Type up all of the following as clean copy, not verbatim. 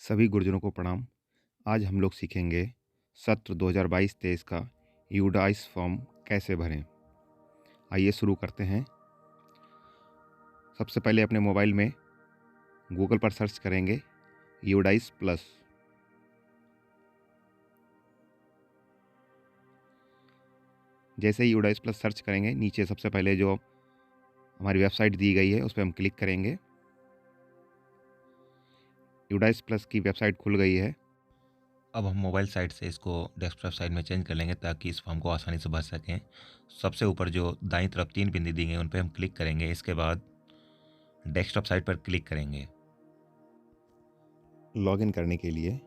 सभी गुरुजनों को प्रणाम। आज हम लोग सीखेंगे सत्र 2022-23 का यूडाइस फॉर्म कैसे भरें। आइए शुरू करते हैं। सबसे पहले अपने मोबाइल में गूगल पर सर्च करेंगे यूडाइस प्लस। जैसे ही यूडाइस प्लस सर्च करेंगे, नीचे सबसे पहले जो हमारी वेबसाइट दी गई है उस पर हम क्लिक करेंगे। यूडाइस प्लस की वेबसाइट खुल गई है। अब हम मोबाइल साइट से इसको डेस्कटॉप साइट में चेंज कर लेंगे ताकि इस फॉर्म को आसानी से भर सकें। सबसे ऊपर जो दाईं तरफ 3 बिंदी दी गई उन पर हम क्लिक करेंगे। इसके बाद डेस्कटॉप साइट पर क्लिक करेंगे। लॉगिन करने के लिए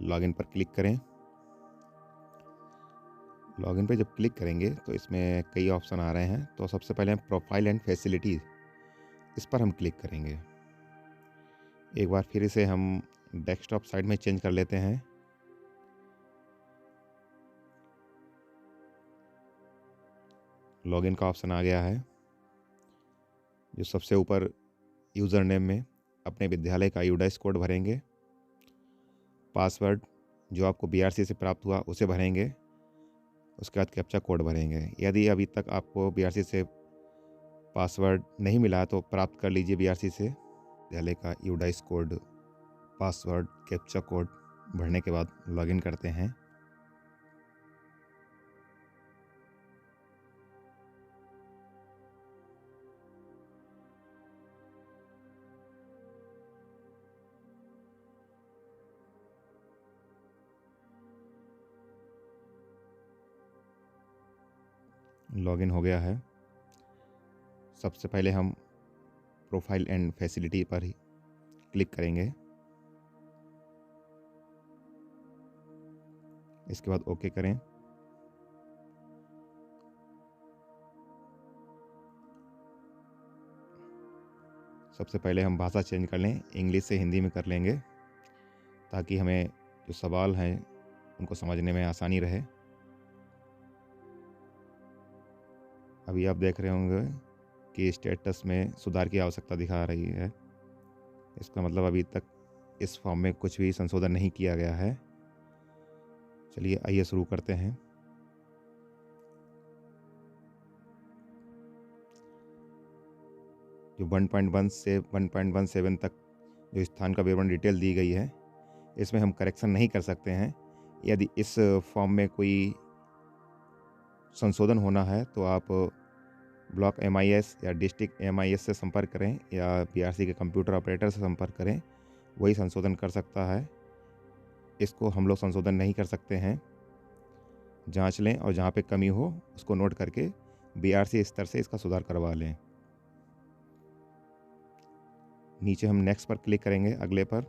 लॉगिन पर क्लिक करें। लॉगिन पे जब क्लिक करेंगे तो इसमें कई ऑप्शन आ रहे हैं। तो सबसे पहले हम प्रोफाइल एंड फैसिलिटीज़, इस पर हम क्लिक करेंगे। एक बार फिर इसे हम डेस्कटॉप साइट में चेंज कर लेते हैं। लॉगिन का ऑप्शन आ गया है। जो सबसे ऊपर यूज़र नेम में अपने विद्यालय का यूडाइस कोड भरेंगे। पासवर्ड जो आपको बीआरसी से प्राप्त हुआ उसे भरेंगे। उसके बाद कैप्चा कोड भरेंगे। यदि अभी तक आपको बीआरसी से पासवर्ड नहीं मिला तो प्राप्त कर लीजिए बीआरसी से। विद्यालय का UDISE code, password, captcha code भरने के बाद लॉगिन करते हैं। लॉगिन हो गया है। सबसे पहले हम प्रोफाइल एंड फैसिलिटी पर ही क्लिक करेंगे। इसके बाद ओके करें। सबसे पहले हम भाषा चेंज कर लें, इंग्लिश से हिंदी में कर लेंगे ताकि हमें जो सवाल हैं उनको समझने में आसानी रहे। अभी आप देख रहे होंगे कि स्टेटस में सुधार की आवश्यकता दिखा रही है। इसका मतलब अभी तक इस फॉर्म में कुछ भी संशोधन नहीं किया गया है। चलिए आइए शुरू करते हैं। जो 1.1 से 1.17 तक जो स्थान का विवरण डिटेल दी गई है, इसमें हम करेक्शन नहीं कर सकते हैं। यदि इस फॉर्म में कोई संशोधन होना है तो आप ब्लॉक एमआईएस या डिस्ट्रिक्ट एमआईएस से संपर्क करें या बीआरसी के कंप्यूटर ऑपरेटर से संपर्क करें, वही संशोधन कर सकता है। इसको हम लोग संशोधन नहीं कर सकते हैं। जांच लें और जहां पे कमी हो उसको नोट करके बीआरसी स्तर से इसका सुधार करवा लें। नीचे हम नेक्स्ट पर क्लिक करेंगे, अगले पर।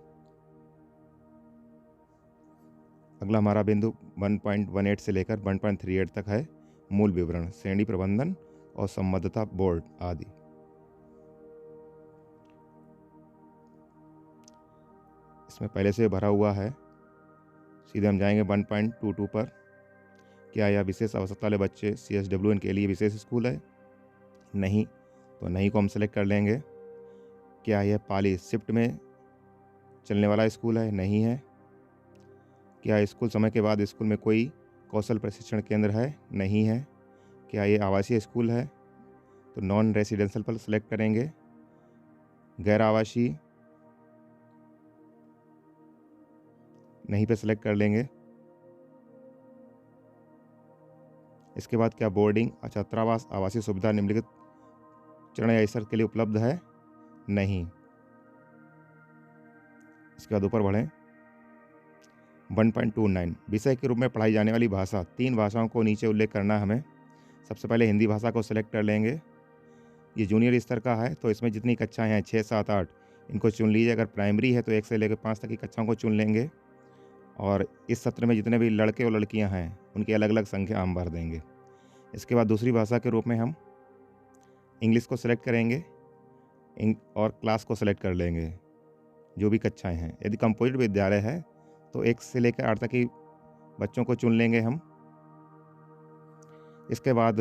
अगला हमारा बिंदु 1.18 से लेकर 1.38 तक है। मूल विवरण, श्रेणी प्रबंधन और संबद्धता बोर्ड आदि। इसमें पहले से भरा हुआ है। सीधे हम जाएंगे 1.22 पर। क्या यह विशेष आवश्यकता वाले बच्चे CSWN के लिए विशेष स्कूल है? नहीं, तो नहीं को हम सेलेक्ट कर लेंगे। क्या यह पाली शिफ्ट में चलने वाला स्कूल है? नहीं है। क्या स्कूल समय के बाद स्कूल में कोई कौशल प्रशिक्षण केंद्र है? नहीं है। क्या ये आवासीय स्कूल है? तो नॉन रेसिडेंशियल पर सेलेक्ट करेंगे। गैर आवासीय नहीं पे सेलेक्ट कर लेंगे। इसके बाद क्या बोर्डिंग, छात्रावास, आवासीय सुविधा निम्नलिखित चरण या स्तर के लिए उपलब्ध है? नहीं। इसके बाद ऊपर बढ़ें। 1.29 विषय के रूप में पढ़ाई जाने वाली भाषा, 3 भाषाओं को नीचे उल्लेख करना है हमें। सबसे पहले हिंदी भाषा को सेलेक्ट कर लेंगे। ये जूनियर स्तर का है तो इसमें जितनी कक्षाएं हैं 6, 7, 8 इनको चुन लीजिए। अगर प्राइमरी है तो 1 से लेकर 5 तक की कक्षाओं को चुन लेंगे। और इस सत्र में जितने भी लड़के और लड़कियां हैं उनकी अलग अलग संख्या हम भर देंगे। इसके बाद दूसरी भाषा के रूप में हम इंग्लिश को सेलेक्ट करेंगे और क्लास को सेलेक्ट कर लेंगे, जो भी कक्षाएं हैं। यदि कंपोजिट विद्यालय है तो 1 से लेकर 8 तक की बच्चों को चुन लेंगे हम। इसके बाद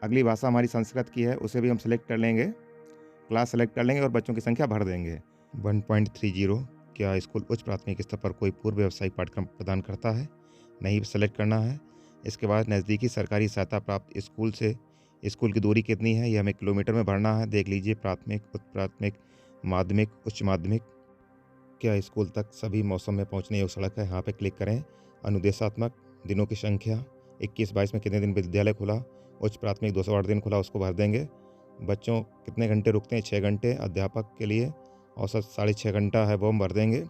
अगली भाषा हमारी संस्कृत की है, उसे भी हम सेलेक्ट कर लेंगे, क्लास सेलेक्ट कर लेंगे और बच्चों की संख्या भर देंगे। 1.30 क्या स्कूल उच्च प्राथमिक स्तर पर कोई पूर्व व्यावसायिक पाठ्यक्रम प्रदान करता है? नहीं सेलेक्ट करना है। इसके बाद नज़दीकी सरकारी सहायता प्राप्त स्कूल से स्कूल की दूरी कितनी है, ये हमें किलोमीटर में भरना है। देख लीजिए प्राथमिक, उच्च प्राथमिक, माध्यमिक, उच्च माध्यमिक। क्या स्कूल तक सभी मौसम में पहुंचने योग्य सड़क है? यहाँ पे क्लिक करें। अनुदेशात्मक दिनों की संख्या 21-22 में कितने दिन विद्यालय खुला? उच्च प्राथमिक 208 दिन खुला, उसको भर देंगे। बच्चों कितने घंटे रुकते हैं? 6 घंटे। अध्यापक के लिए औसत 6.5 घंटा है, वो हम भर देंगे।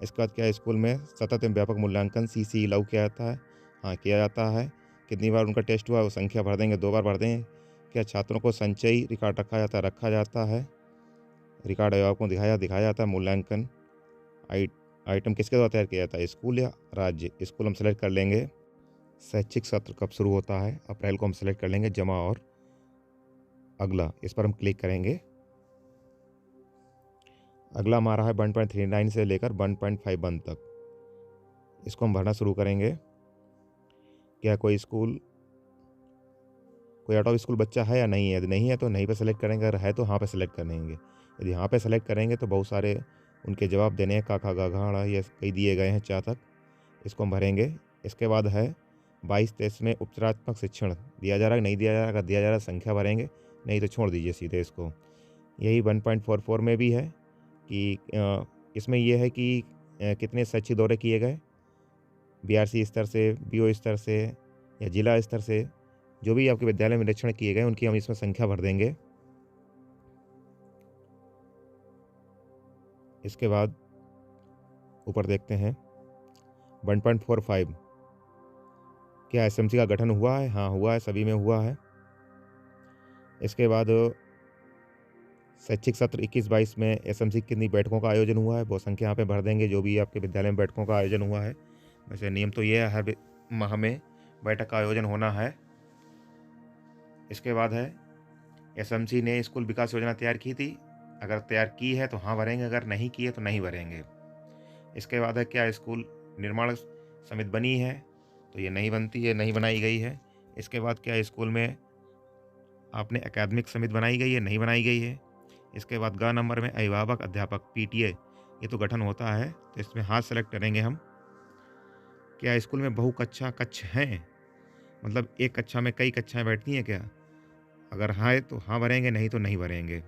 इसके बाद क्या स्कूल में सतत एवं व्यापक मूल्यांकन CCE लागू किया जाता है? हाँ, किया जाता है। कितनी बार उनका टेस्ट हुआ, वो संख्या भर देंगे, 2 बार भर देंगे। क्या छात्रों को संचयी रिकॉर्ड रखा जाता है? रखा जाता है। रिकॉर्ड अभिभावकों को दिखाया जाता है। मूल्यांकन आइटम किसके द्वारा तैयार किया जाता है? स्कूल या राज्य? स्कूल हम सेलेक्ट कर लेंगे। शैक्षिक सत्र कब शुरू होता है? अप्रैल को हम सेलेक्ट कर लेंगे। जमा और अगला, इस पर हम क्लिक करेंगे। अगला हमारा है 1.39 से लेकर 1.51 तक। इसको हम भरना शुरू करेंगे। क्या कोई आउट ऑफ स्कूल बच्चा है या नहीं है? यदि नहीं है तो नहीं पे सेलेक्ट करेंगे, अगर है तो हाँ पे सेलेक्ट करेंगे। यदि हाँ पे सेलेक्ट करेंगे तो बहुत सारे उनके जवाब देने हैं, काका गाघाड़ा, ये कई दिए गए हैं 4 तक। इसको हम भरेंगे। इसके बाद है 22-23 में उपचारात्मक शिक्षण दिया जा रहा है, नहीं दिया जा रहा? अगर दिया जा रहा है संख्या भरेंगे, नहीं तो छोड़ दीजिए सीधे इसको। यही 1.44 में भी है कि इसमें यह है कि कितने शैक्षिक दौरे किए गए, BRC स्तर से, BO स्तर से या जिला स्तर से, जो भी आपके विद्यालय में निरीक्षण किए गए उनकी हम इसमें संख्या भर देंगे। इसके बाद ऊपर देखते हैं 1.45, क्या SMC का गठन हुआ है? हाँ हुआ है, सभी में हुआ है। इसके बाद शैक्षिक सत्र 21-22 में SMC कितनी बैठकों का आयोजन हुआ है? वो संख्या यहाँ पे भर देंगे, जो भी आपके विद्यालय में बैठकों का आयोजन हुआ है। वैसे नियम तो ये है, हर माह में बैठक का आयोजन होना है। इसके बाद है SMC ने स्कूल विकास योजना तैयार की थी? अगर तैयार की है तो हाँ भरेंगे, अगर नहीं की है तो नहीं भरेंगे। इसके बाद है क्या स्कूल निर्माण समिति बनी है? तो ये नहीं बनती है, नहीं बनाई गई है। इसके बाद क्या स्कूल में आपने अकादमिक समिति बनाई गई है? नहीं बनाई गई है। इसके बाद ग नंबर में अभिभावक अध्यापक PTA, ये तो गठन होता है, तो इसमें हाँ सेलेक्ट करेंगे हम। क्या स्कूल में बहुकक्षा कक्ष हैं? मतलब एक कक्षा में कई कक्षाएं बैठती हैं क्या? अगर हाँ है तो हाँ भरेंगे, नहीं तो नहीं भरेंगे।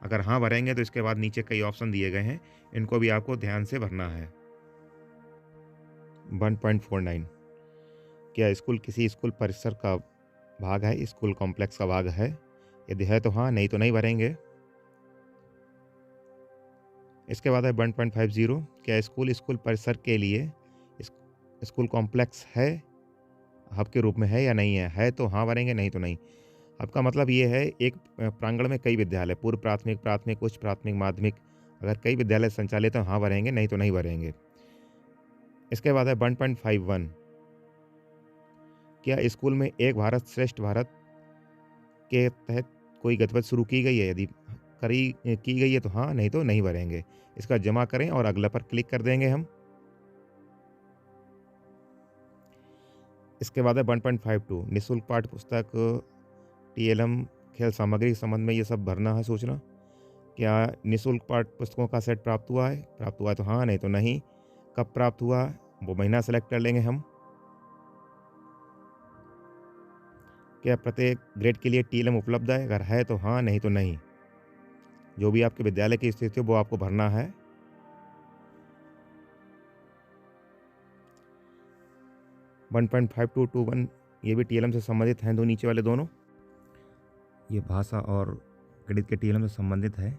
अगर हाँ भरेंगे तो इसके बाद नीचे कई ऑप्शन दिए गए हैं, इनको भी आपको ध्यान से भरना है। 1.49, क्या स्कूल किसी स्कूल परिसर का भाग है? स्कूल कॉम्प्लेक्स का भाग है? यदि है तो हाँ, नहीं तो नहीं भरेंगे। इसके बाद है 1.50, क्या स्कूल परिसर के लिए स्कूल कॉम्प्लेक्स है, हब के रूप में है या नहीं है? है तो हाँ भरेंगे, नहीं तो नहीं। हब का मतलब ये है एक प्रांगण में कई विद्यालय, पूर्व प्राथमिक, उच्च प्राथमिक, माध्यमिक, अगर कई विद्यालय संचालित हैं हाँ भरेंगे, नहीं तो नहीं भरेंगे। इसके बाद है 1.51, क्या स्कूल में एक भारत श्रेष्ठ भारत के तहत कोई गतिविधि शुरू की गई है? यदि की गई है तो हाँ, नहीं तो नहीं भरेंगे। इसका जमा करें और अगला पर क्लिक कर देंगे हम। इसके बाद है 1.52, निःशुल्क पाठ्य पुस्तक, TLM, खेल सामग्री के संबंध में ये सब भरना है सूचना। क्या निःशुल्क पाठ्य पुस्तकों का सेट प्राप्त हुआ है? प्राप्त हुआ है तो हाँ, नहीं तो नहीं। कब प्राप्त हुआ, वो महीना सेलेक्ट कर लेंगे हम। क्या प्रत्येक ग्रेड के लिए TLM उपलब्ध है? अगर है तो हाँ, नहीं तो नहीं। जो भी आपके विद्यालय की स्थिति हो वो आपको भरना है। वन 1.5221, ये भी TLM से संबंधित हैं, दो नीचे वाले दोनों। ये भाषा और गणित के TLM से संबंधित है।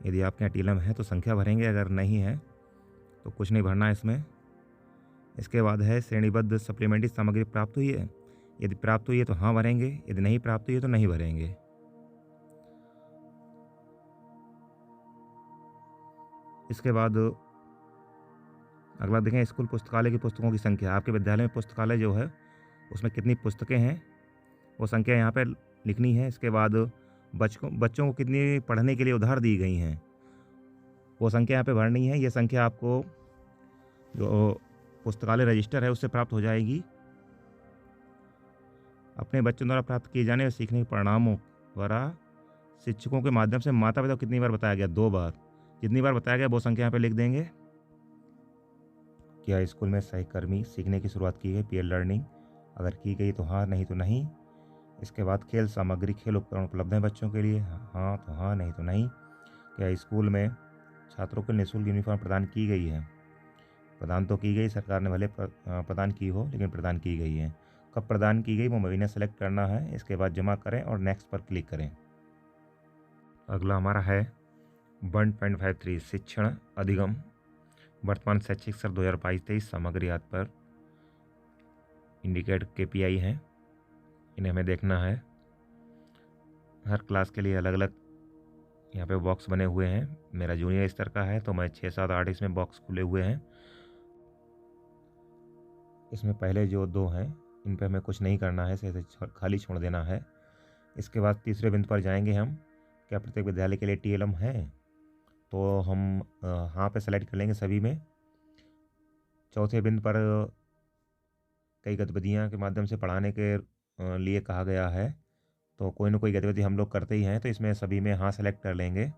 यदि आपके यहाँ TLM है तो संख्या भरेंगे, अगर नहीं है तो कुछ नहीं भरना है इसमें। इसके बाद है श्रेणीबद्ध सप्लीमेंट्री सामग्री प्राप्त हुई है? यदि प्राप्त हुई है तो हाँ भरेंगे, यदि नहीं प्राप्त हुई है तो नहीं भरेंगे। इसके बाद अगला देखें स्कूल पुस्तकालय की पुस्तकों की संख्या। आपके विद्यालय में पुस्तकालय जो है उसमें कितनी पुस्तकें हैं, वो संख्या यहाँ पे लिखनी है। इसके बाद बच्चों को कितनी पढ़ने के लिए उधार दी गई हैं, वो संख्या यहाँ पे भरनी है। ये संख्या आपको जो पुस्तकालय रजिस्टर है उससे प्राप्त हो जाएगी। अपने बच्चों द्वारा प्राप्त किए जाने और सीखने के परिणामों द्वारा शिक्षकों के माध्यम से माता पिता को कितनी बार बताया गया? 2 बार। जितनी बार बताया गया वो संख्या यहाँ पे लिख देंगे। क्या स्कूल में सहकर्मी सीखने की शुरुआत की गई, पीयर लर्निंग? अगर की गई तो हाँ, नहीं तो नहीं। इसके बाद खेल सामग्री, खेल उपकरण उपलब्ध हैं बच्चों के लिए? हाँ तो हाँ, नहीं तो नहीं। क्या स्कूल में छात्रों को निःशुल्क यूनिफॉर्म प्रदान की गई है? प्रदान तो की गई, सरकार ने भले प्रदान की हो, लेकिन प्रदान की गई है। कब प्रदान की गई वो महीना सेलेक्ट करना है। इसके बाद जमा करें और नेक्स्ट पर क्लिक करें। अगला हमारा है 1.53 शिक्षण अधिगम वर्तमान शैक्षिक सत्र 2022-23 सामग्री आदि पर इंडिकेट KPI हैं, इन्हें हमें देखना है। हर क्लास के लिए अलग अलग यहाँ पे बॉक्स बने हुए हैं। मेरा जूनियर स्तर का है तो मैं 6, 7, 8 इसमें बॉक्स खुले हुए हैं। इसमें पहले जो 2 हैं इन पे हमें कुछ नहीं करना है, इसे खाली छोड़ देना है। इसके बाद तीसरे बिंदु पर जाएंगे हम। क्या प्रत्येक विद्यालय के लिए TLM है? तो हम हाँ पे सेलेक्ट कर लेंगे सभी में। चौथे बिंदु पर कई गतिविधियाँ के माध्यम से पढ़ाने के लिए कहा गया है, तो कोई ना कोई गतिविधि हम लोग करते ही हैं, तो इसमें सभी में हाँ सेलेक्ट कर लेंगे।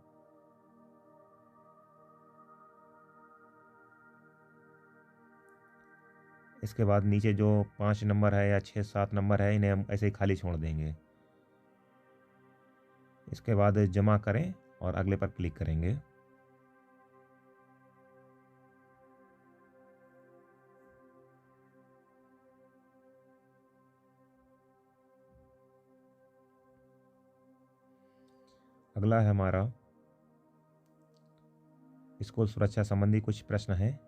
इसके बाद नीचे जो 5 नंबर है या 6, 7 नंबर है इन्हें हम ऐसे ही खाली छोड़ देंगे। इसके बाद जमा करें और अगले पर क्लिक करेंगे। अगला है हमारा स्कूल सुरक्षा संबंधी कुछ प्रश्न हैं,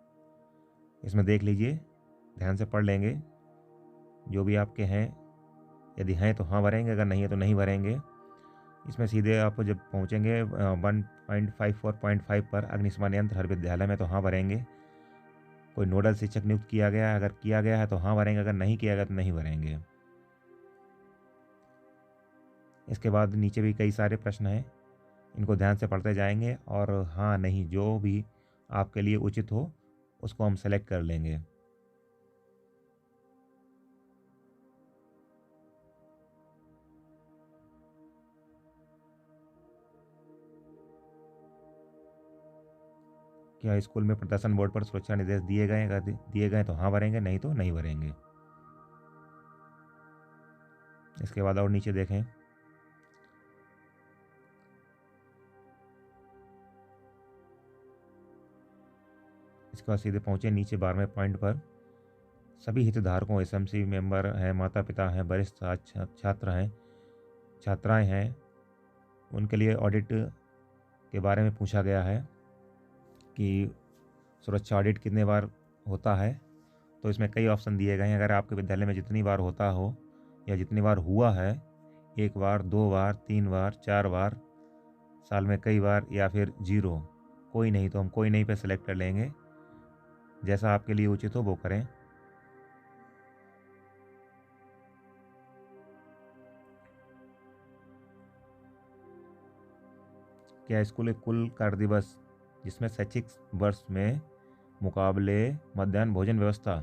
इसमें देख लीजिए, ध्यान से पढ़ लेंगे। जो भी आपके हैं, यदि हैं तो हाँ भरेंगे, अगर नहीं है तो नहीं भरेंगे। इसमें सीधे आप जब पहुँचेंगे 1.54.5 पर अग्निशमन यंत्र हर विद्यालय में, तो हाँ भरेंगे। कोई नोडल शिक्षक नियुक्त किया गया है? अगर किया गया है तो हाँ भरेंगे, अगर नहीं किया गया तो नहीं भरेंगे। इसके बाद नीचे भी कई सारे प्रश्न हैं, इनको ध्यान से पढ़ते जाएंगे और हाँ नहीं जो भी आपके लिए उचित हो उसको हम सेलेक्ट कर लेंगे। क्या स्कूल में प्रदर्शन बोर्ड पर सुरक्षा निर्देश दिए गए? अगर दिए गए तो हाँ भरेंगे, नहीं तो नहीं भरेंगे। इसके बाद और नीचे देखें, इसके बाद सीधे पहुँचे नीचे 12वें पॉइंट पर। सभी हितधारकों, SMC मेंबर हैं, माता पिता हैं, वरिष्ठ छात्र हैं, छात्राएं हैं, उनके लिए ऑडिट के बारे में पूछा गया है कि सुरक्षा ऑडिट कितने बार होता है। तो इसमें कई ऑप्शन दिए गए हैं। अगर आपके विद्यालय में जितनी बार होता हो या जितनी बार हुआ है, 1 बार, 2 बार, 3 बार, 4 बार, साल में कई बार, या फिर 0, कोई नहीं, तो हम कोई नहीं पे सेलेक्ट कर लेंगे। जैसा आपके लिए उचित हो वो करें। क्या स्कूल के कुल कार्य दिवस जिसमें शैक्षिक वर्ष में मुकाबले मध्याह्न भोजन व्यवस्था?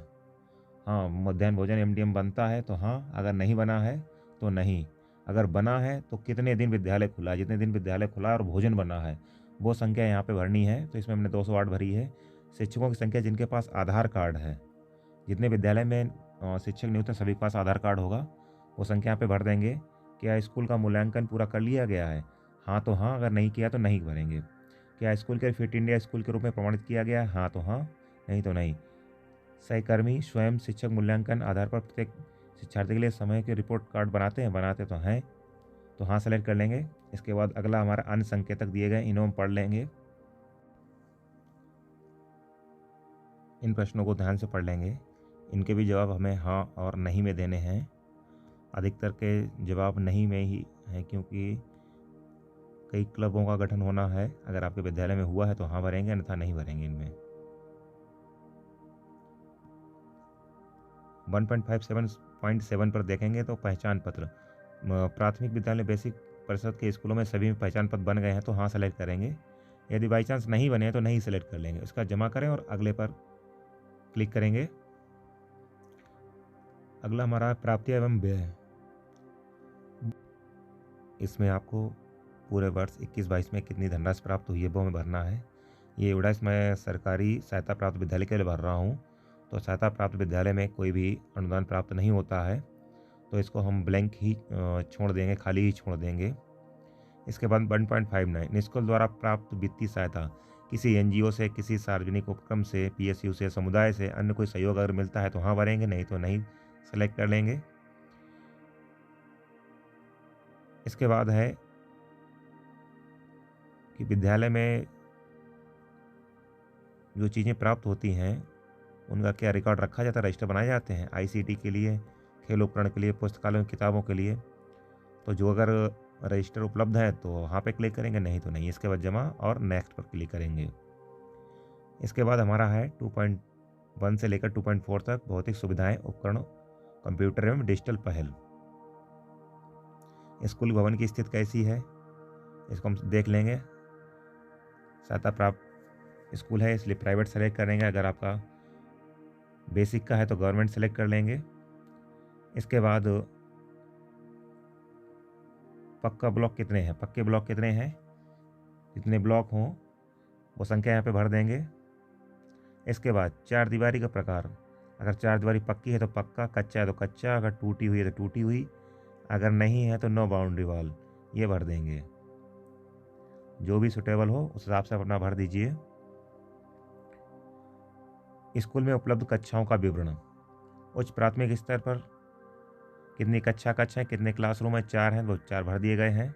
हाँ, मध्याह्न भोजन MDM बनता है तो हाँ, अगर नहीं बना है तो नहीं। अगर बना है तो कितने दिन विद्यालय खुला है, जितने दिन विद्यालय खुला है और भोजन बना है वो संख्या यहाँ पे भरनी है। तो इसमें हमने 208 भरी है। शिक्षकों की संख्या जिनके पास आधार कार्ड है, जितने विद्यालय में शिक्षक नियुक्त हैं सभी के पास आधार कार्ड होगा, वो संख्या यहाँ पे भर देंगे। क्या स्कूल का मूल्यांकन पूरा कर लिया गया है? हाँ तो हाँ, अगर नहीं किया तो नहीं भरेंगे। क्या स्कूल के फिट इंडिया स्कूल के रूप में प्रमाणित किया गया है? हाँ तो हाँ, नहीं तो नहीं। सहकर्मी स्वयं शिक्षक मूल्यांकन आधार पर प्रत्येक शिक्षार्थी के लिए समय के रिपोर्ट कार्ड बनाते तो हैं, तो हाँ सेलेक्ट कर लेंगे। इसके बाद अगला हमारा अन्य संकेतक दिए गए, इन्हें हम पढ़ लेंगे। इन प्रश्नों को ध्यान से पढ़ लेंगे, इनके भी जवाब हमें हाँ और नहीं में देने हैं। अधिकतर के जवाब नहीं में ही हैं, क्योंकि कई क्लबों का गठन होना है। अगर आपके विद्यालय में हुआ है तो हाँ भरेंगे, अन्यथा नहीं भरेंगे। इनमें 1.57.7 पर देखेंगे तो पहचान पत्र, प्राथमिक विद्यालय बेसिक परिषद के स्कूलों में सभी में पहचान पत्र बन गए हैं तो हाँ सेलेक्ट करेंगे। यदि बाई चांस नहीं बने हैं तो नहीं सेलेक्ट कर लेंगे। उसका जमा करें और अगले पर क्लिक करेंगे। अगला हमारा प्राप्ति एवं व्यय। इसमें आपको पूरे वर्ष 21-22 में कितनी धनराशि प्राप्त हुई है वो हमें भरना है। ये उड़ाइस मैं सरकारी सहायता प्राप्त विद्यालय के लिए भर रहा हूँ। तो सहायता प्राप्त विद्यालय में कोई भी अनुदान प्राप्त नहीं होता है, तो इसको हम ब्लैंक ही छोड़ देंगे, खाली ही छोड़ देंगे। इसके बाद 1.59 निस्कुल द्वारा प्राप्त वित्तीय सहायता किसी एनजीओ से, किसी सार्वजनिक उपक्रम से, पीएसयू से, समुदाय से अन्य कोई सहयोग अगर मिलता है तो हाँ भरेंगे, नहीं तो नहीं सेलेक्ट कर लेंगे। इसके बाद है कि विद्यालय में जो चीज़ें प्राप्त होती हैं उनका क्या रिकॉर्ड रखा जाता है, रजिस्टर बनाए जाते हैं आईसीटी के लिए, खेल उपकरण के लिए, पुस्तकालयों की किताबों के लिए। तो जो अगर रजिस्टर उपलब्ध है तो वहाँ पे क्लिक करेंगे, नहीं तो नहीं। इसके बाद जमा और नेक्स्ट पर क्लिक करेंगे। इसके बाद हमारा है 2.1 से लेकर 2.4 तक भौतिक सुविधाएं, उपकरण, कंप्यूटर एवं डिजिटल पहल। स्कूल भवन की स्थिति कैसी है इसको हम देख लेंगे। सहायता प्राप्त स्कूल है इसलिए प्राइवेट सेलेक्ट करेंगे, अगर आपका बेसिक का है तो गवर्नमेंट सेलेक्ट कर लेंगे। इसके बाद पक्का ब्लॉक कितने हैं, पक्के ब्लॉक कितने हैं, जितने ब्लॉक हों वो संख्या यहाँ पे भर देंगे। इसके बाद चार दीवारी का प्रकार, अगर चार दीवारी पक्की है तो पक्का, कच्चा है तो कच्चा, अगर टूटी हुई है तो टूटी हुई, अगर नहीं है तो नो बाउंड्री वॉल, ये भर देंगे। जो भी सुटेबल हो उस हिसाब से अपना भर दीजिए। स्कूल में उपलब्ध कक्षाओं का विवरण, उच्च प्राथमिक स्तर पर कितनी कक्षाएं, कितने क्लासरूम है, 4 हैं, वो 4 भर दिए गए हैं।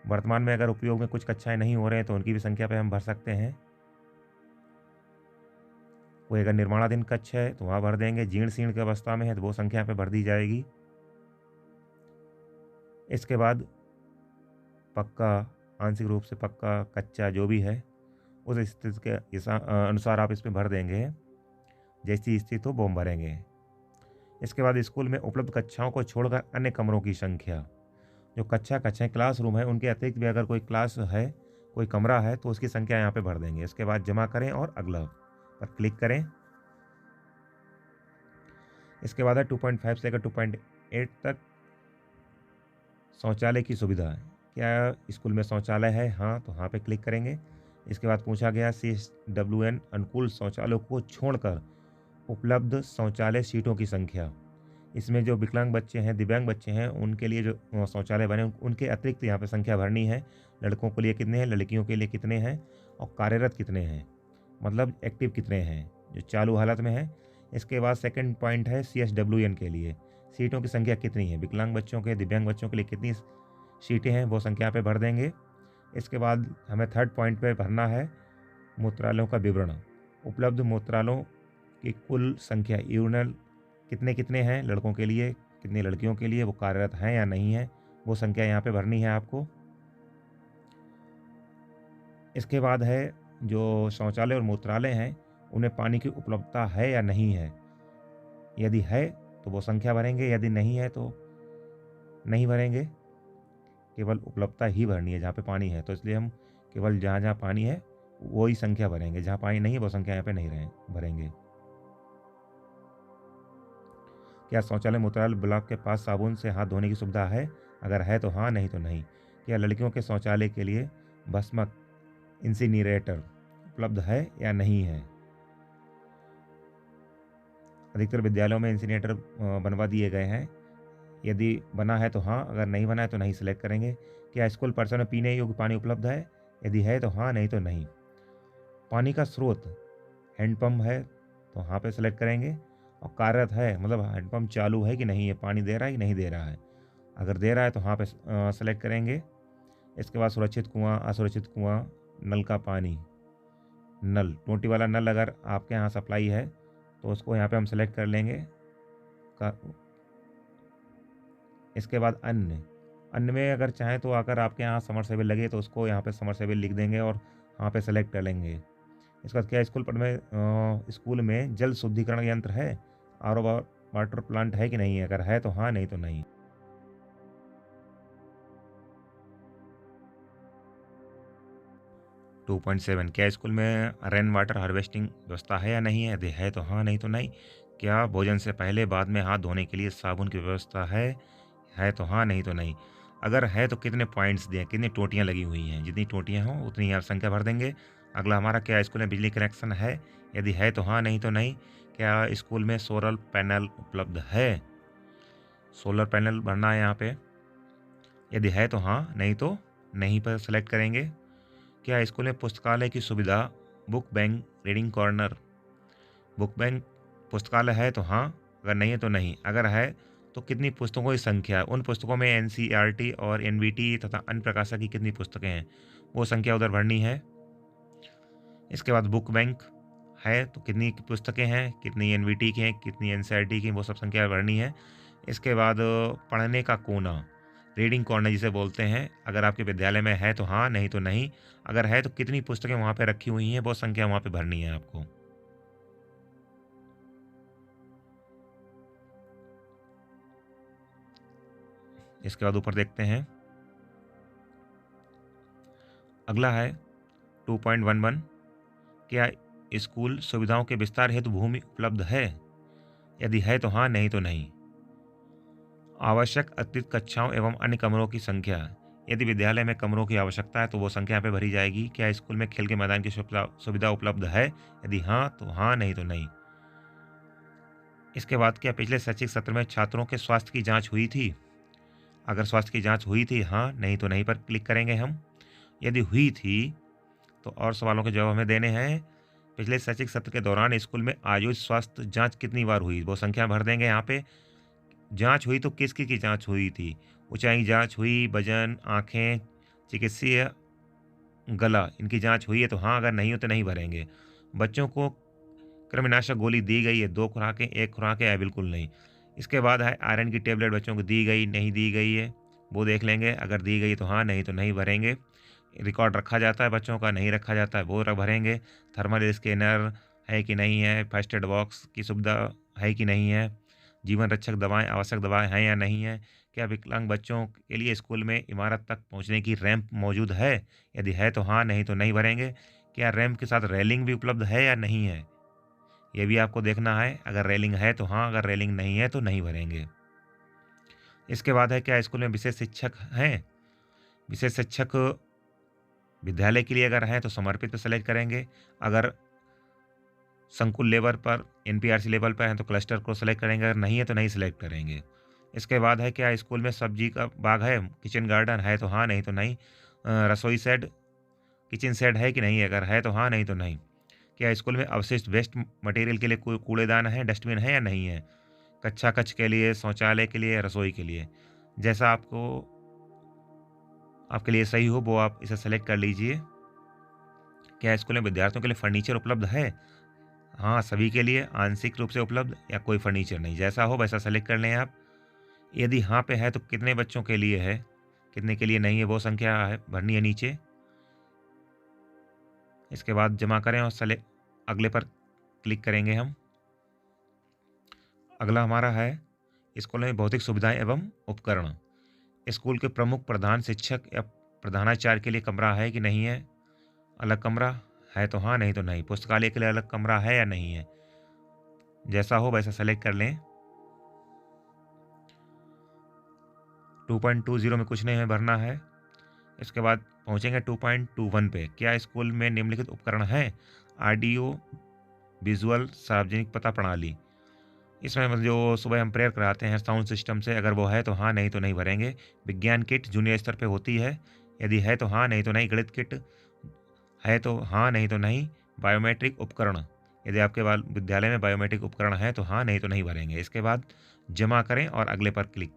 वर्तमान में अगर उपयोग में कुछ कक्षाएं नहीं हो रहे हैं तो उनकी भी संख्या पे हम भर सकते हैं। कोई अगर निर्माणाधीन कक्ष है तो वहाँ भर देंगे, जीर्ण शीर्ण की अवस्था में है तो वो संख्या पे भर दी जाएगी। इसके बाद पक्का, आंशिक रूप से पक्का, कच्चा जो भी है उस स्थिति के अनुसार आप इसमें भर देंगे, जैसी स्थिति हो वो हम भरेंगे। इसके बाद स्कूल में उपलब्ध कक्षाओं को छोड़कर अन्य कमरों की संख्या, जो कक्षाएं क्लासरूम है उनके अतिरिक्त भी अगर कोई क्लास है, कोई कमरा है तो उसकी संख्या यहाँ पे भर देंगे। इसके बाद जमा करें और अगला पर क्लिक करें। इसके बाद है 2.5 से लेकर 2.8 तक शौचालय की सुविधा है। क्या स्कूल में शौचालय है, हाँ तो हाँ पे क्लिक करेंगे। इसके बाद पूछा गया CSWN अनुकूल शौचालयों को छोड़कर उपलब्ध शौचालय सीटों की संख्या। इसमें जो विकलांग बच्चे हैं, दिव्यांग बच्चे हैं, उनके लिए जो शौचालय बने उनके अतिरिक्त यहाँ पे संख्या भरनी है। लड़कों के लिए कितने हैं, लड़कियों के लिए कितने हैं और कार्यरत कितने हैं, मतलब एक्टिव कितने हैं जो चालू हालत में है। इसके बाद सेकंड पॉइंट है CSWN के लिए सीटों की संख्या कितनी है, विकलांग बच्चों के, दिव्यांग बच्चों के लिए कितनी सीटें हैं वो संख्या पे भर देंगे। इसके बाद हमें थर्ड पॉइंट पे भरना है मूत्रालयों का विवरण, उपलब्ध मूत्रालयों की कुल संख्या, यूरिनल कितने कितने हैं लड़कों के लिए, कितनी लड़कियों के लिए, वो कार्यरत हैं या नहीं है, वो संख्या यहाँ पे भरनी है आपको। इसके बाद है जो शौचालय और मूत्रालय हैं उन्हें पानी की उपलब्धता है या नहीं है, यदि है तो वो संख्या भरेंगे, यदि नहीं है तो नहीं भरेंगे। केवल उपलब्धता ही भरनी है जहाँ पे पानी है, तो इसलिए हम केवल जहाँ जहाँ पानी है वही संख्या भरेंगे, जहाँ पानी नहीं है वो संख्या यहाँ पे नहीं भरेंगे। क्या शौचालय मूत्रालय ब्लॉक के पास साबुन से हाथ धोने की सुविधा है, अगर है तो हाँ, नहीं तो नहीं। क्या लड़कियों के शौचालय के लिए भस्म इंसिनरेटर उपलब्ध है या नहीं है। अधिकतर विद्यालयों में इंसिनरेटर बनवा दिए गए हैं, यदि बना है तो हाँ, अगर नहीं बना है तो नहीं सेलेक्ट करेंगे। क्या स्कूल परिसर में पीने योग्य पानी उपलब्ध है, यदि है तो हाँ, नहीं तो नहीं। पानी का स्रोत हैंडपम्प है तो हाँ पे सेलेक्ट करेंगे, और कार्यरत है मतलब हैंडपम्प चालू है कि नहीं है, पानी दे रहा है कि नहीं दे रहा है, अगर दे रहा है तो हाँ पे सेलेक्ट करेंगे। इसके बाद सुरक्षित कुआं, असुरक्षित कुआं, नल का पानी, नल टोटी वाला नल अगर आपके यहाँ सप्लाई है तो उसको यहाँ पे हम सेलेक्ट कर लेंगे। इसके बाद अन्य में अगर चाहें तो अगर आपके यहाँ समरसेबल लगे तो उसको यहाँ पे समरसेबल लिख देंगे और यहाँ पे सेलेक्ट कर लेंगे। इसके बाद क्या स्कूल में जल शुद्धिकरण यंत्र है, RO वाटर प्लांट है कि नहीं है, अगर है तो हाँ, नहीं तो नहीं। टू 2.7 क्या स्कूल में रेन वाटर हार्वेस्टिंग व्यवस्था है या नहीं है, यदि है तो हाँ, नहीं तो नहीं। क्या भोजन से पहले बाद में हाथ धोने के लिए साबुन की व्यवस्था है तो हाँ, नहीं तो नहीं। अगर है तो कितने पॉइंट्स दें, कितनी टोटियाँ लगी हुई हैं, जितनी टोटियाँ हों उतनी आप संख्या भर देंगे, अगला हमारा, क्या स्कूल में बिजली कनेक्शन है? यदि है तो हाँ, नहीं तो नहीं। क्या स्कूल में सोलर पैनल उपलब्ध है? सोलर पैनल भरना है यहाँ पे। यदि है तो हाँ, नहीं तो नहीं पर सेलेक्ट करेंगे। क्या स्कूल में पुस्तकालय की सुविधा, book bank, reading corner? Book bank पुस्तकालय है तो हाँ, अगर नहीं है तो नहीं। अगर है तो कितनी पुस्तकों की संख्या? उन पुस्तकों में एनसीईआरटी और एनवीटी तथा अन्य प्रकाशक की कितनी पुस्तकें हैं, वो संख्या उधर भरनी है। इसके बाद बुक बैंक है तो कितनी पुस्तकें हैं, कितनी एनवीटी की हैं, कितनी एनसीईआरटी की, वो सब संख्या भरनी है। इसके बाद पढ़ने का कोना, रीडिंग कॉर्नर जिसे बोलते हैं, अगर आपके विद्यालय में है तो हाँ, नहीं तो नहीं। अगर है तो कितनी पुस्तकें वहाँ पे रखी हुई हैं, वो संख्या वहाँ पे भरनी है आपको। इसके बाद ऊपर देखते हैं, अगला है 2.11, क्या स्कूल सुविधाओं के विस्तार हेतु भूमि उपलब्ध है? यदि है तो हाँ, नहीं तो नहीं। आवश्यक अतिरिक्त कक्षाओं एवं अन्य कमरों की संख्या, यदि विद्यालय में कमरों की आवश्यकता है तो वो संख्या यहाँ पे भरी जाएगी। क्या स्कूल में खेल के मैदान की सुविधा उपलब्ध है? यदि हाँ तो हाँ, नहीं तो नहीं। इसके बाद, क्या पिछले शैक्षिक सत्र में छात्रों के स्वास्थ्य की जांच हुई थी? अगर स्वास्थ्य की जांच हुई थी हाँ, नहीं तो नहीं पर क्लिक करेंगे हम। यदि हुई थी तो और सवालों के जवाब हमें देने हैं। पिछले शैक्षिक सत्र के दौरान स्कूल में आयोजित स्वास्थ्य जांच कितनी बार हुई, वो संख्या भर देंगे यहाँ पे। जांच हुई तो किसकी की जांच हुई थी? ऊंचाई जांच हुई, वजन, आंखें, चिकित्सीय, गला, इनकी जांच हुई है तो हाँ, अगर नहीं हो तो नहीं भरेंगे। बच्चों को कृमिनाशक गोली दी गई है, 2 खुराकें, 1 खुराक है या बिल्कुल नहीं। इसके बाद है आयरन की टेबलेट बच्चों को दी गई, नहीं दी गई है, वो देख लेंगे। अगर दी गई तो हाँ, नहीं तो नहीं भरेंगे। रिकॉर्ड रखा जाता है बच्चों का, नहीं रखा जाता है वो भरेंगे। थर्मल स्कैनर है कि नहीं है, फर्स्ट एड बॉक्स की सुविधा है कि नहीं है, जीवन रक्षक दवाएं, आवश्यक दवाएं हैं या नहीं है। क्या विकलांग बच्चों के लिए स्कूल में इमारत तक पहुंचने की रैंप मौजूद है? यदि है तो हाँ, नहीं तो नहीं भरेंगे। क्या रैंप के साथ रेलिंग भी उपलब्ध है या नहीं है, ये भी आपको देखना है। अगर रेलिंग है तो हाँ, अगर रेलिंग नहीं है तो नहीं भरेंगे। इसके बाद है, क्या स्कूल में विशेष शिक्षक हैं? विशेष शिक्षक विद्यालय के लिए अगर हैं तो समर्पित पे सेलेक्ट करेंगे। अगर संकुल लेवल पर, एनपीआरसी लेवल पर हैं तो क्लस्टर को सेलेक्ट करेंगे। अगर नहीं है तो नहीं सेलेक्ट करेंगे। इसके बाद है, क्या स्कूल में सब्जी का बाग है, किचन गार्डन है तो हाँ, नहीं तो नहीं। रसोई शेड, किचन शेड है कि नहीं, अगर है तो हाँ, नहीं तो नहीं। क्या स्कूल में अवशिष्ट वेस्ट मटेरियल के लिए कोई कूड़ेदान है, डस्टबिन है या नहीं है? कक्षा कक्ष के लिए, शौचालय के लिए, रसोई के लिए, जैसा आपको आपके लिए सही हो वो आप इसे सेलेक्ट कर लीजिए। क्या स्कूल में विद्यार्थियों के लिए फर्नीचर उपलब्ध है? हाँ, सभी के लिए आंशिक रूप से उपलब्ध या कोई फर्नीचर नहीं, जैसा हो वैसा सेलेक्ट कर लें आप। यदि हाँ पे है तो कितने बच्चों के लिए है, कितने के लिए नहीं है, वो संख्या है भरनी है नीचे। इसके बाद जमा करें और सेलेक्ट, अगले पर क्लिक करेंगे हम। अगला हमारा है, स्कूल में भौतिक सुविधाएं एवं उपकरण। स्कूल के प्रमुख प्रधान शिक्षक या प्रधानाचार्य के लिए कमरा है कि नहीं है? अलग कमरा है तो हाँ, नहीं तो नहीं। पुस्तकालय के लिए अलग कमरा है या नहीं है, जैसा हो वैसा सेलेक्ट कर लें। 2.20 में कुछ नहीं है, भरना है। इसके बाद पहुंचेंगे 2.21 पे। क्या स्कूल में निम्नलिखित उपकरण हैं? ऑडियो विजुअल सार्वजनिक पता प्रणाली, इसमें मतलब जो सुबह हम प्रेयर कराते हैं साउंड सिस्टम से, अगर वो है तो हाँ, नहीं तो नहीं भरेंगे। विज्ञान किट जूनियर स्तर पे होती है, यदि है तो हाँ, नहीं तो नहीं। गणित किट है तो हाँ, नहीं तो नहीं। बायोमेट्रिक उपकरण, यदि आपके विद्यालय में बायोमेट्रिक उपकरण है तो हाँ, नहीं तो नहीं भरेंगे। इसके बाद जमा करें और अगले पर क्लिक।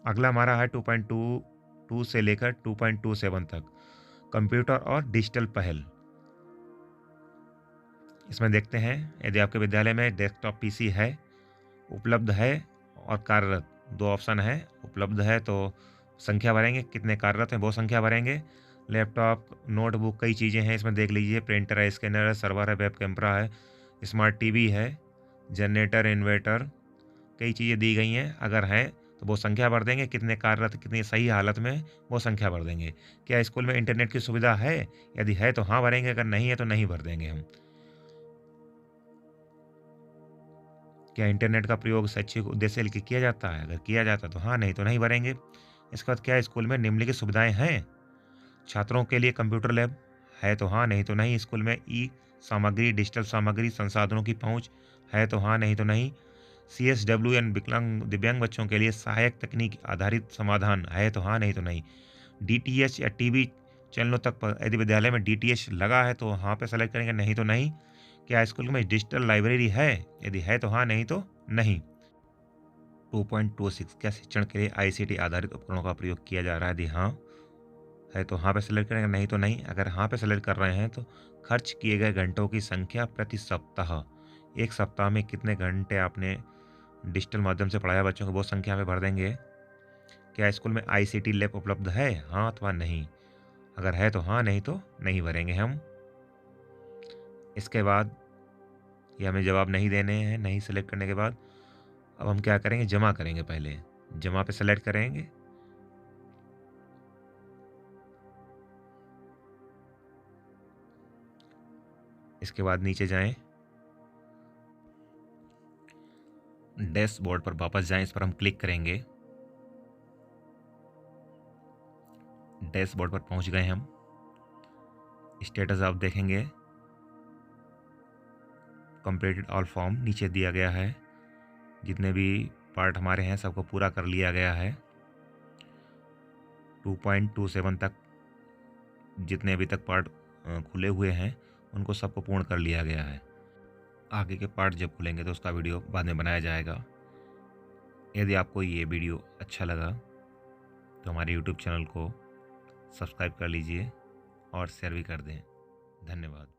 अगला हमारा है 2.22 से लेकर 2.27 तक, कंप्यूटर और डिजिटल पहल। इसमें देखते हैं, यदि आपके विद्यालय में डेस्कटॉप पीसी है, उपलब्ध है और कार्यरत, दो ऑप्शन है। उपलब्ध है तो संख्या भरेंगे, कितने कार्यरत हैं वो संख्या भरेंगे। लैपटॉप, नोटबुक, कई चीज़ें हैं इसमें देख लीजिए। प्रिंटर है, स्कैनर है, सर्वर है, वेब कैमरा है, स्मार्ट टीवी है, जनरेटर, इन्वर्टर, कई चीज़ें दी गई हैं। अगर हैं तो वो संख्या भर देंगे, कितने कार्यरत, कितनी सही हालत में, वो संख्या भर देंगे। क्या स्कूल में इंटरनेट की सुविधा है? यदि है तो हाँ भरेंगे, अगर नहीं है तो नहीं भर देंगे हम। क्या इंटरनेट का प्रयोग शैक्षिक उद्देश्य के लिए किया जाता है? अगर किया जाता है तो हाँ, नहीं तो नहीं भरेंगे। इसके बाद क्या स्कूल में निम्नलिखित सुविधाएं हैं? छात्रों के लिए कंप्यूटर लैब है तो हाँ, नहीं तो नहीं। स्कूल में ई सामग्री, डिजिटल सामग्री, संसाधनों की पहुंच है तो हाँ, नहीं तो नहीं। CSWN दिव्यांग बच्चों के लिए सहायक तकनीक आधारित समाधान है तो हाँ, नहीं तो नहीं। DTH या टीवी चैनलों तक यदि विद्यालय में DTH लगा है तो हाँ पे सेलेक्ट करेंगे, नहीं तो नहीं। क्या स्कूल में डिजिटल लाइब्रेरी है? यदि है तो हाँ, नहीं तो नहीं। 2.26 क्या शिक्षण के लिए ICT आधारित उपकरणों का प्रयोग किया जा रहा है? यदि हाँ है तो हाँ पे सेलेक्ट करेंगे, नहीं तो नहीं। अगर हाँ पे सेलेक्ट कर रहे हैं तो खर्च किए गए घंटों की संख्या प्रति सप्ताह, एक सप्ताह में कितने घंटे आपने डिजिटल माध्यम से पढ़ाया बच्चों को, वो संख्या में भर देंगे। क्या स्कूल में ICT लैब उपलब्ध है? हाँ अथवा नहीं। अगर है तो हाँ, नहीं तो नहीं भरेंगे हम। इसके बाद ये हमें जवाब नहीं देने हैं। नहीं सेलेक्ट करने के बाद अब हम क्या करेंगे, जमा करेंगे। पहले जमा पे सेलेक्ट करेंगे। इसके बाद नीचे जाएं, डैशबोर्ड पर वापस जाएं, इस पर हम क्लिक करेंगे। डैशबोर्ड पर पहुंच गए हम। स्टेटस आप देखेंगे, कंप्लीटेड ऑल फॉर्म नीचे दिया गया है। जितने भी पार्ट हमारे हैं सबको पूरा कर लिया गया है। 2.27 तक जितने अभी तक पार्ट खुले हुए हैं उनको सबको पूर्ण कर लिया गया है। आगे के पार्ट जब खुलेंगे तो उसका वीडियो बाद में बनाया जाएगा। यदि आपको ये वीडियो अच्छा लगा तो हमारे YouTube चैनल को सब्सक्राइब कर लीजिए और शेयर भी कर दें। धन्यवाद।